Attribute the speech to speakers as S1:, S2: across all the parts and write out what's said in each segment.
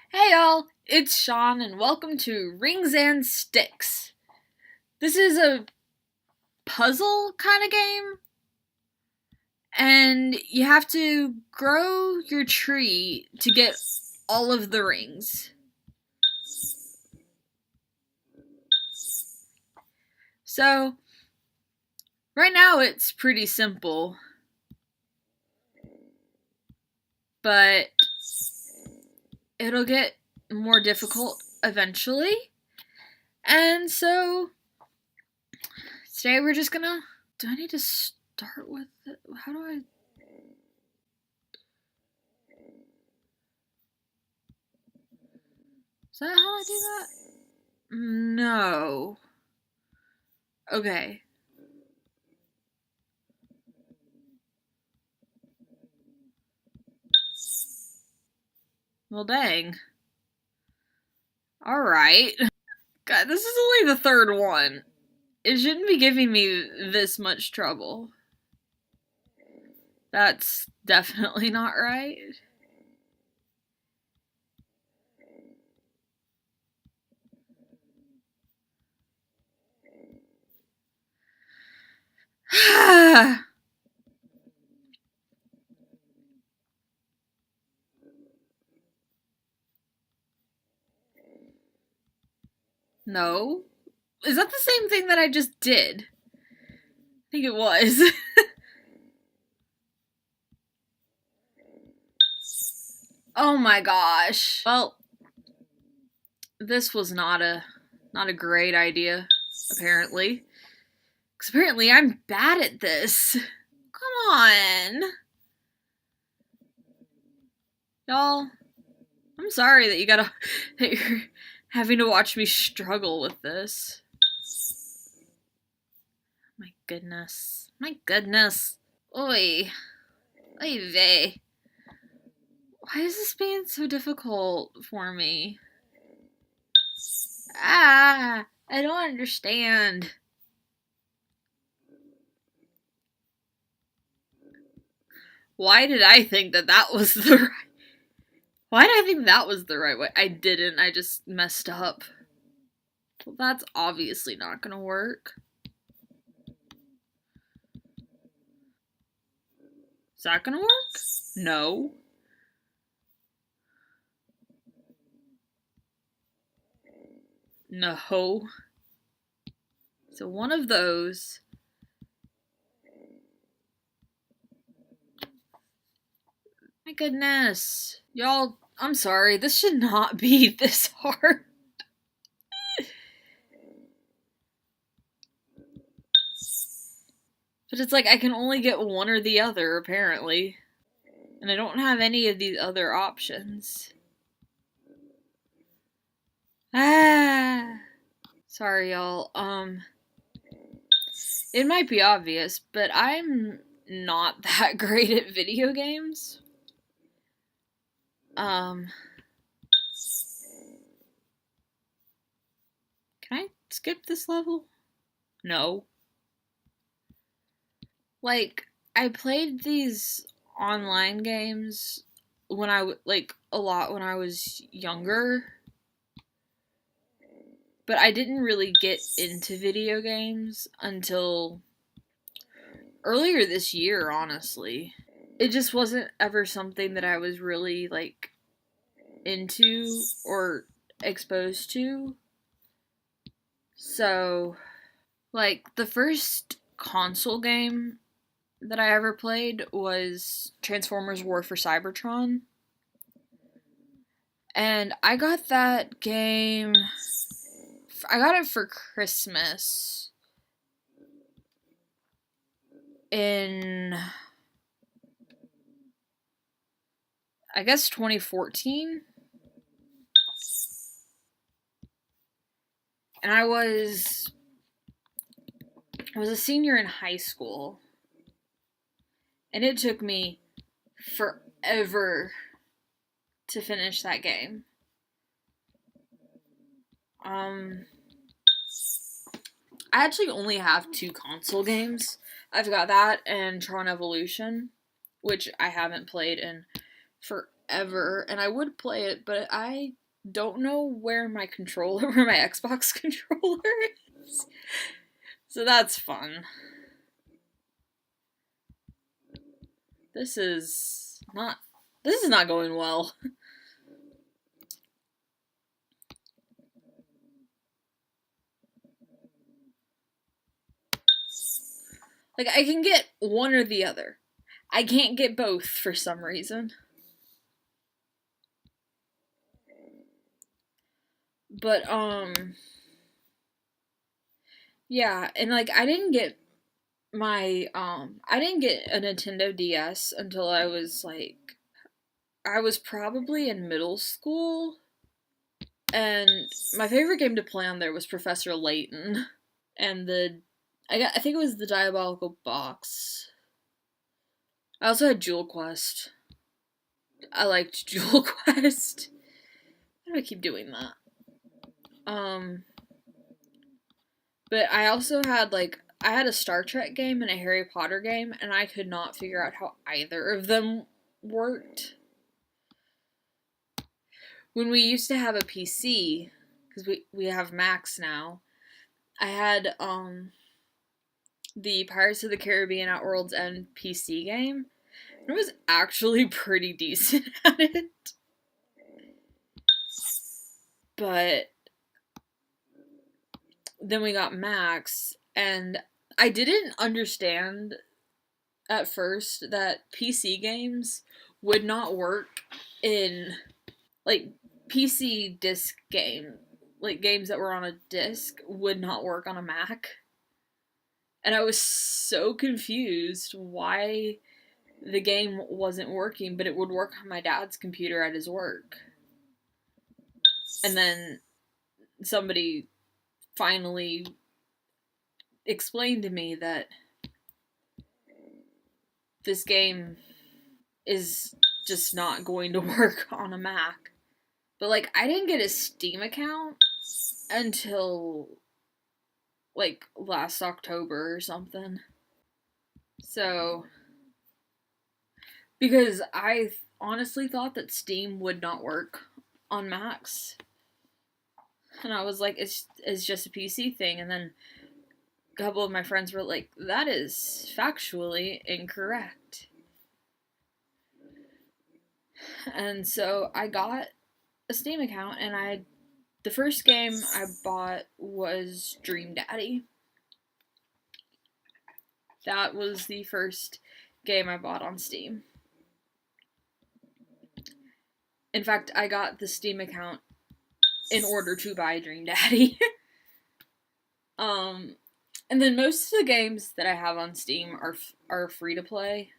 S1: Hey y'all, it's Sean and welcome to Rings and Sticks. This is a puzzle kind of game, and you have to grow your tree to get all of the rings. So, right now it's pretty simple, but it'll get more difficult eventually. And so, today we're just gonna. Do I need to start with it? How do I. Is that how I do that? No. Okay. Well, dang. Alright. God, this is only the third one. It shouldn't be giving me this much trouble. That's definitely not right. No? Is that the same thing that I just did? I think it was. Oh my gosh. Well, this was not a great idea, apparently. Because apparently I'm bad at this. Come on. Y'all, I'm sorry that that you're having to watch me struggle with this. My goodness. My goodness. Oy. Oy vey. Why is this being so difficult for me? I don't understand. Why did I think that was the right... Why did I think that was the right way? I didn't. I just messed up. Well, that's obviously not gonna work. Is that gonna work? No. No. So one of those. My goodness. Y'all, I'm sorry. This should not be this hard. But it's like I can only get one or the other, apparently. And I don't have any of these other options. Ah. Sorry, y'all. It might be obvious, but I'm not that great at video games. Can I skip this level? No. Like, I played these online games when a lot when I was younger. But I didn't really get into video games until earlier this year, honestly. It just wasn't ever something that I was really, into or exposed to. So, the first console game that I ever played was Transformers War for Cybertron. And I got that game. I got it for Christmas in, I guess, 2014. And I was a senior in high school. And it took me forever to finish that game. I actually only have 2 console games. I've got that and Tron Evolution, which I haven't played in ever, and I would play it, but I don't know where my Xbox controller is. So that's fun. This is not going well. Like, I can get one or the other. I can't get both for some reason. But, yeah, and like, I didn't get a Nintendo DS until I was probably in middle school, and my favorite game to play on there was Professor Layton, and I think it was the Diabolical Box. I also had Jewel Quest. I liked Jewel Quest. Why do I keep doing that? But I also had I had a Star Trek game and a Harry Potter game, and I could not figure out how either of them worked. When we used to have a PC, because we have Macs now, I had the Pirates of the Caribbean Outworld's End PC game. It was actually pretty decent at it. But then we got Macs, and I didn't understand at first that PC games would not work in, like, PC disc game, like games that were on a disc would not work on a Mac. And I was so confused why the game wasn't working, but it would work on my dad's computer at his work. And then somebody finally explained to me that this game is just not going to work on a Mac. But like, I didn't get a Steam account until like last October or something. So, because I honestly thought that Steam would not work on Macs. And I was like, it's just a PC thing. And then a couple of my friends were like, that is factually incorrect. And so I got a Steam account, and the first game I bought was Dream Daddy. That was the first game I bought on Steam. In fact, I got the Steam account in order to buy Dream Daddy. And then most of the games that I have on Steam are free to play.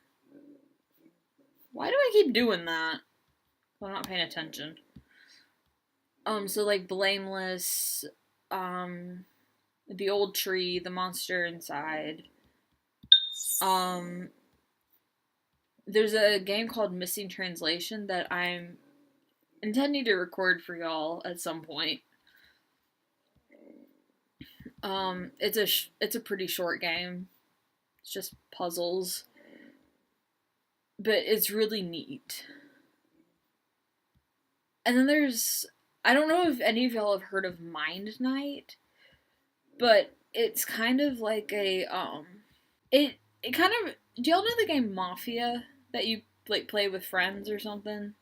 S1: Why do I keep doing that? I'm not paying attention. So like Blameless, The Old Tree, The Monster Inside. There's a game called Missing Translation that I'm intending to record for y'all at some point. It's a pretty short game. It's just puzzles, but it's really neat. And then I don't know if any of y'all have heard of Mind Night, but it's kind of like a it kind of, do y'all know the game Mafia that you like play with friends or something?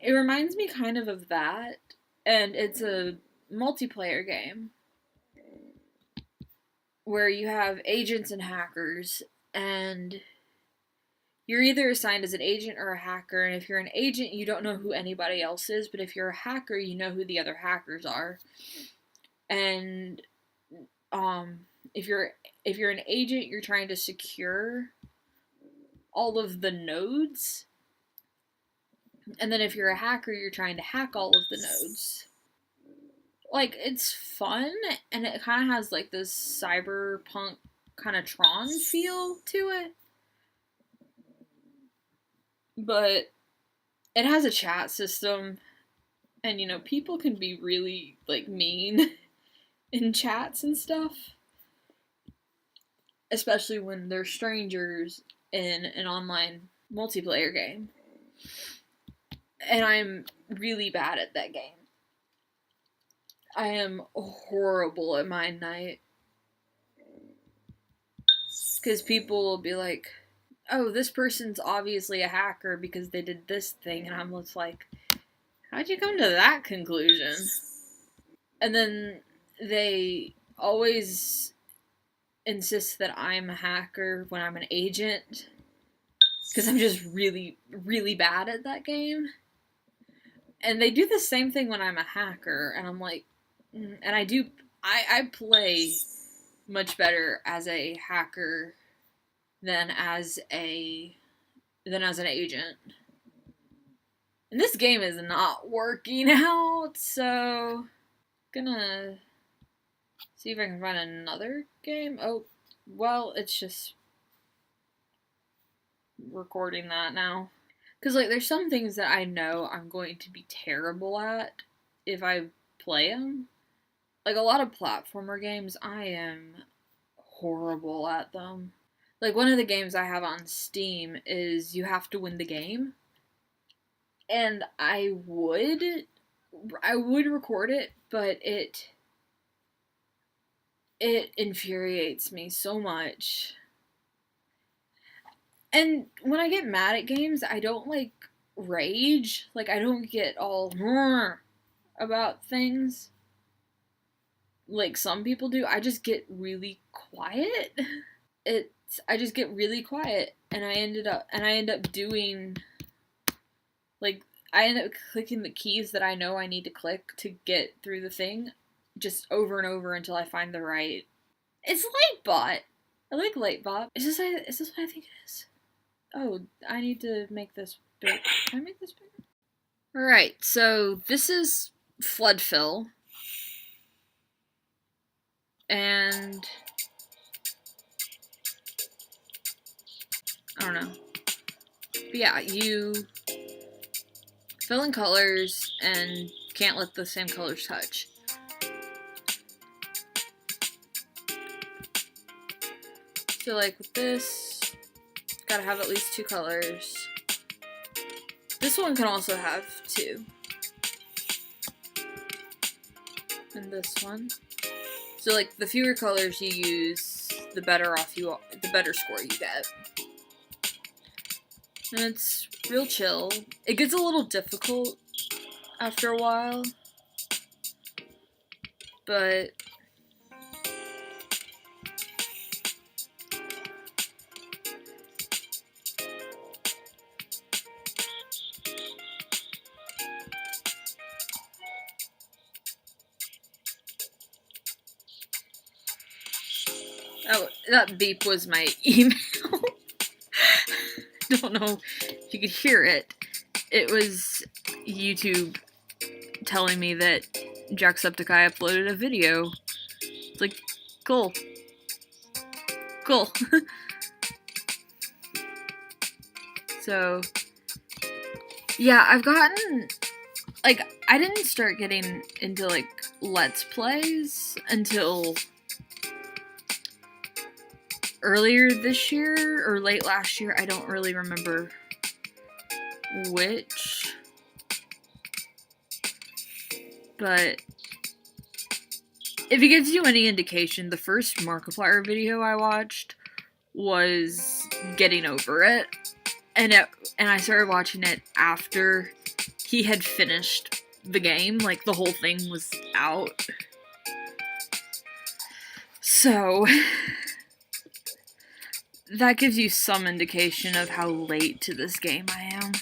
S1: It reminds me kind of that, and it's a multiplayer game where you have agents and hackers, and you're either assigned as an agent or a hacker, and if you're an agent, you don't know who anybody else is, but if you're a hacker, you know who the other hackers are. And if you're an agent, you're trying to secure all of the nodes. And then if you're a hacker, you're trying to hack all of the nodes. Like, it's fun, and it kind of has like this cyberpunk kind of Tron feel to it. But it has a chat system, and you know, people can be really like mean in chats and stuff, especially when they're strangers in an online multiplayer game. And I'm really bad at that game. I am horrible at Mine Night. Because people will be like, oh, this person's obviously a hacker because they did this thing. And I'm just like, how'd you come to that conclusion? And then they always insist that I'm a hacker when I'm an agent. Because I'm just really, really bad at that game. And they do the same thing when I'm a hacker. And I'm like, and I play much better as a hacker than as an agent. And this game is not working out, so gonna see if I can find another game. Oh, well, it's just recording that now. Because, like, there's some things that I know I'm going to be terrible at if I play them. Like, a lot of platformer games, I am horrible at them. Like, one of the games I have on Steam is you have to win the game. And I would record it, but it infuriates me so much. And when I get mad at games, I don't, like, rage. Like, I don't get all about things like some people do. I just get really quiet. I just get really quiet, and I end up doing, like, I end up clicking the keys that I know I need to click to get through the thing, just over and over until I find the right. It's Lightbot. I like Lightbot. Is this what I think it is? Oh, I need to make this big. Can I make this bigger? Alright, so this is Floodfill. And I don't know. But yeah, you fill in colors and can't let the same colors touch. So, like, with this, gotta have at least 2 colors. This one can also have 2. And this one. So, like, the fewer colors you use, the better score you get. And it's real chill. It gets a little difficult after a while, but oh, that beep was my email. Don't know if you could hear it. It was YouTube telling me that Jacksepticeye uploaded a video. It's like, cool. So, yeah, I've gotten, like, I didn't start getting into, like, Let's Plays until earlier this year or late last year. I don't really remember which, but if it gives you any indication, the first Markiplier video I watched was Getting Over It, and I started watching it after he had finished the game, like the whole thing was out. So that gives you some indication of how late to this game I am.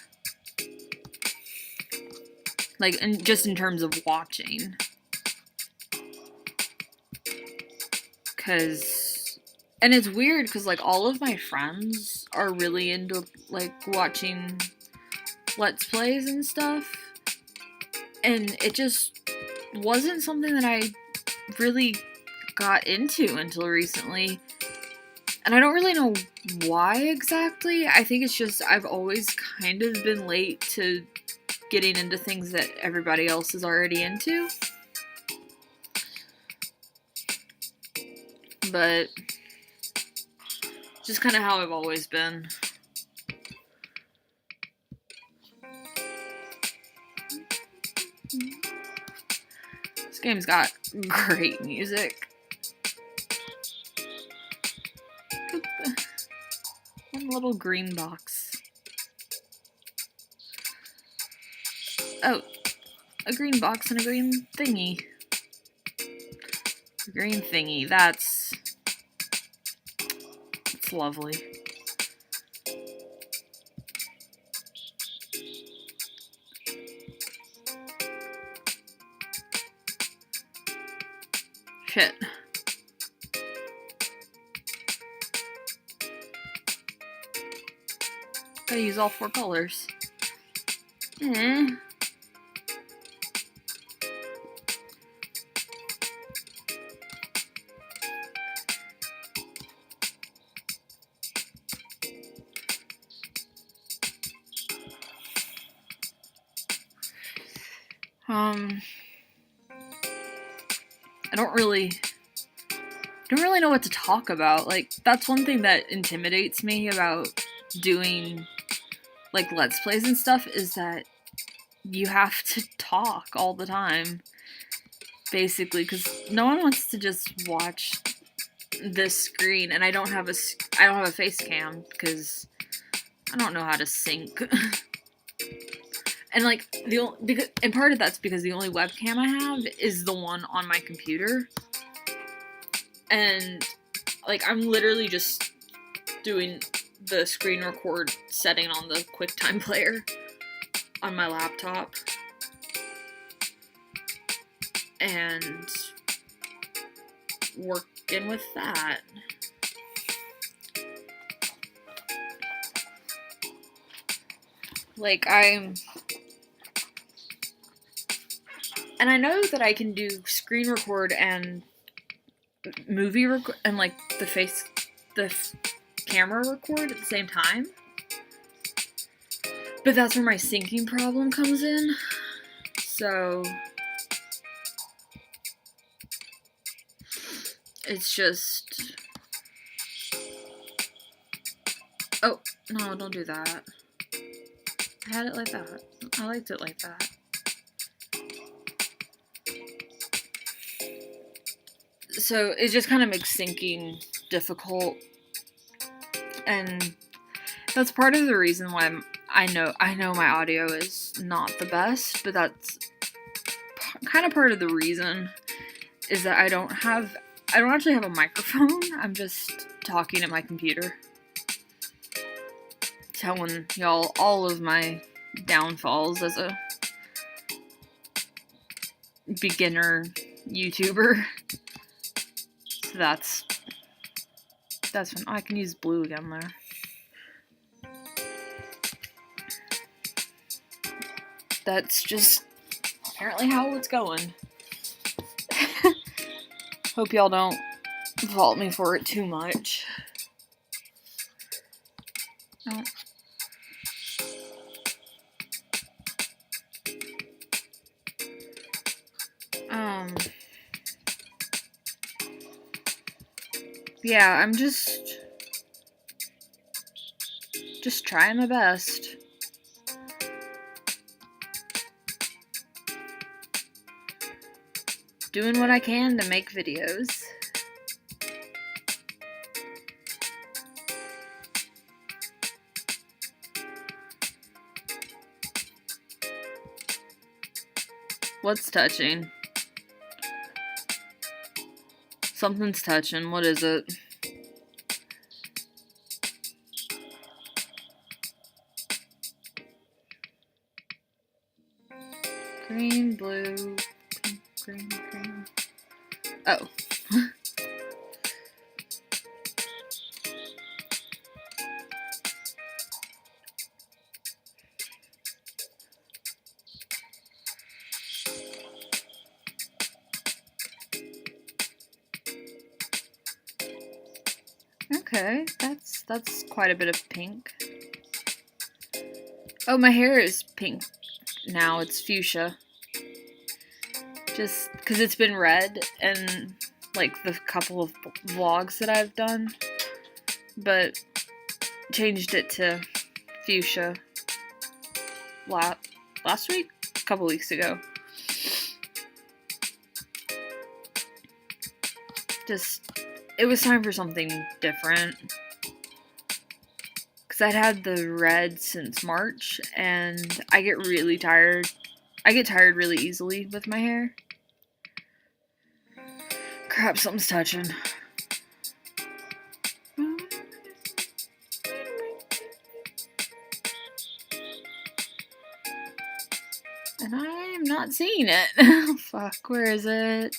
S1: Like, just in terms of watching. And it's weird, because, like, all of my friends are really into, like, watching Let's Plays and stuff. And it just wasn't something that I really got into until recently. And I don't really know why exactly. I think it's just I've always kind of been late to getting into things that everybody else is already into. But just kind of how I've always been. game's got great music. Look at the one little green box. Oh, a green box and a green thingy. A green thingy, that's lovely. Shit. Gotta use all 4 colors. I don't really know what to talk about. Like, that's one thing that intimidates me about doing, like, Let's Plays and stuff, is that you have to talk all the time, basically, because no one wants to just watch this screen, and I don't have a face cam, because I don't know how to sync. And, like, and part of that's because the only webcam I have is the one on my computer. And, like, I'm literally just doing the screen record setting on the QuickTime player on my laptop. And working with that. Like, and I know that I can do screen record and movie record, and, like, the camera record at the same time. But that's where my syncing problem comes in. So it's just... Oh, no, don't do that. I had it like that. I liked it like that. So it just kind of makes syncing difficult, and that's part of the reason why I know my audio is not the best, but that's kind of part of the reason is that I don't actually have a microphone. I'm just talking at my computer, telling y'all all of my downfalls as a beginner YouTuber. So that's fun. Oh, I can use blue again there. That's just apparently how it's going. Hope y'all don't fault me for it too much. No. Yeah, I'm just trying my best. Doing what I can to make videos. What's touching? Something's touching. What is it? Green, blue, pink, green. Oh. Okay, that's quite a bit of pink. Oh, my hair is pink now. It's fuchsia. Just because it's been red and, like, the couple of vlogs that I've done, but changed it to fuchsia last week? A couple weeks ago. it was time for something different. Because I'd had the red since March, and I get really tired. I get tired really easily with my hair. Crap, something's touching. And I am not seeing it. Fuck, where is it?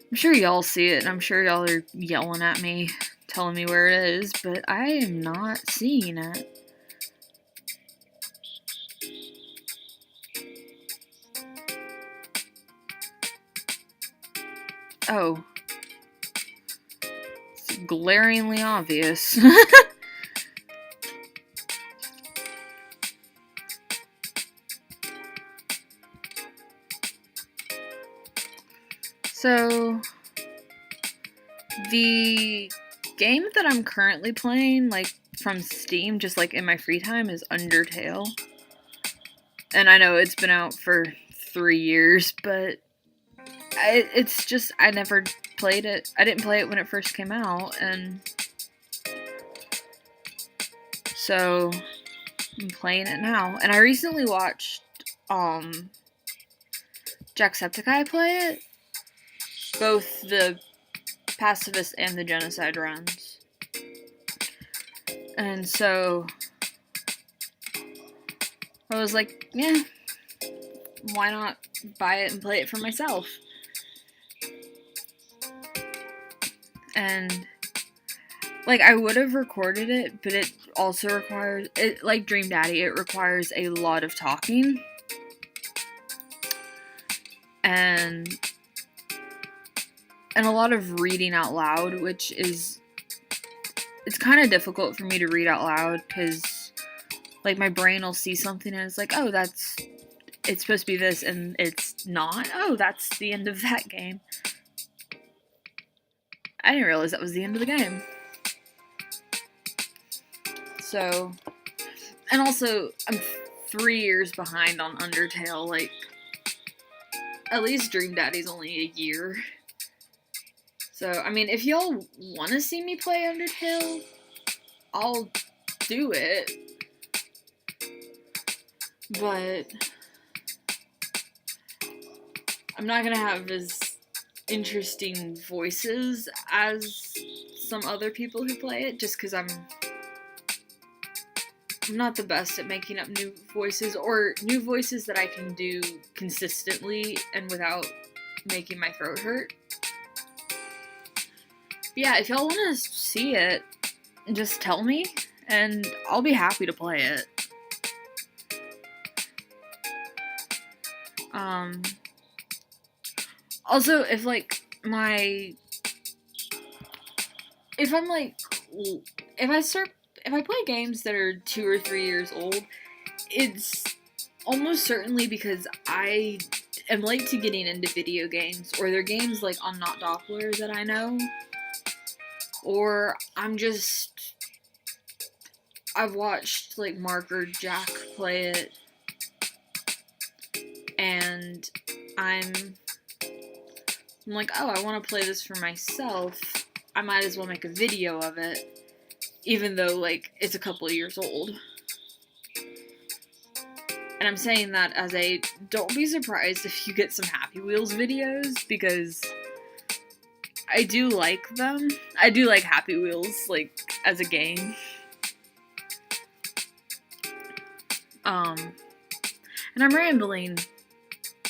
S1: I'm sure y'all see it, and I'm sure y'all are yelling at me, telling me where it is, but I am not seeing it. Oh. It's glaringly obvious. So, the game that I'm currently playing, like, from Steam, just, like, in my free time, is Undertale. And I know it's been out for 3 years, but it's just, I never played it. I didn't play it when it first came out, and so I'm playing it now. And I recently watched, Jacksepticeye play it. Both the pacifist and the genocide runs. And so I was like, yeah, why not buy it and play it for myself? And, like, I would have recorded it, but it also requires, like Dream Daddy, it requires a lot of talking. And a lot of reading out loud, which is, it's kind of difficult for me to read out loud, because, like, my brain will see something and it's like, oh, it's supposed to be this, and it's not. Oh, that's the end of that game. I didn't realize that was the end of the game. So, and also, I'm 3 years behind on Undertale, like, at least Dream Daddy's only a year. So, I mean, if y'all want to see me play Undertale, I'll do it. But I'm not gonna have as interesting voices as some other people who play it, just because I'm not the best at making up new voices, or new voices that I can do consistently and without making my throat hurt. Yeah, if y'all want to see it, just tell me, and I'll be happy to play it. Also, if I play games that are 2 or 3 years old, it's almost certainly because I am late to getting into video games, or they're games like on Not Doppler that I know, or I've watched like Mark or Jack play it, and I'm like, oh, I want to play this for myself. I might as well make a video of it, even though, like, it's a couple of years old. And I'm saying that as a, don't be surprised if you get some Happy Wheels videos, because I do like them. I do like Happy Wheels, like, as a game. And I'm rambling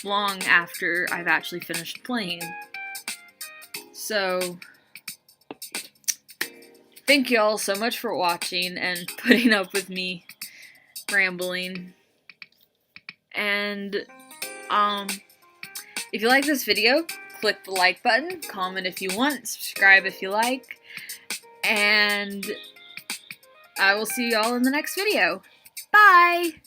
S1: long after I've actually finished playing. So, thank you all so much for watching and putting up with me rambling. And, if you like this video, click the like button, comment if you want, subscribe if you like, and I will see you all in the next video. Bye!